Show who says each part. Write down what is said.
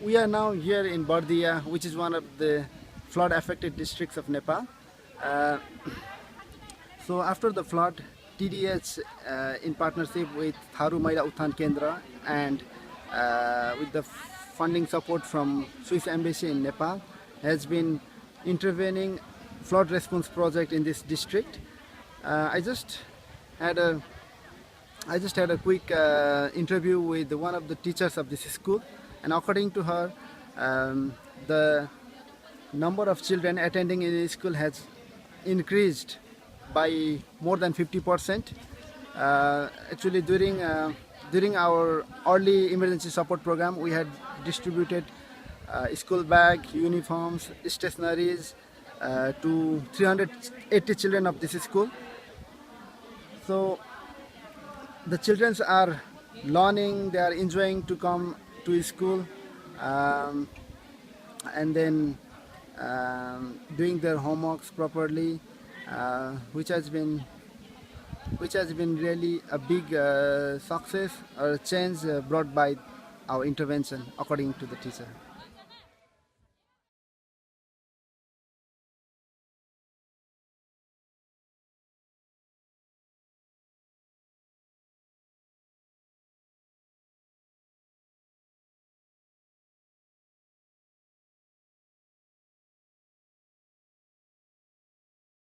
Speaker 1: We are now here in Bardiya, which is one of the flood-affected districts of Nepal. Uh, so after the flood, tdh in partnership with Tharu Mahila Uttan Kendra and with the funding support from Swiss Embassy in Nepal has been intervening flood response project in this district. I just had a quick interview with one of the teachers of this school, and according to her, the number of children attending in the school has increased by more than 50%. Actually, during our early emergency support program, we had distributed school bag, uniforms, stationaries to 380 children of this school. So the children are learning, they are enjoying to come to school, and then doing their homeworks properly, which has been really a big success or change brought by our intervention, according to the teacher.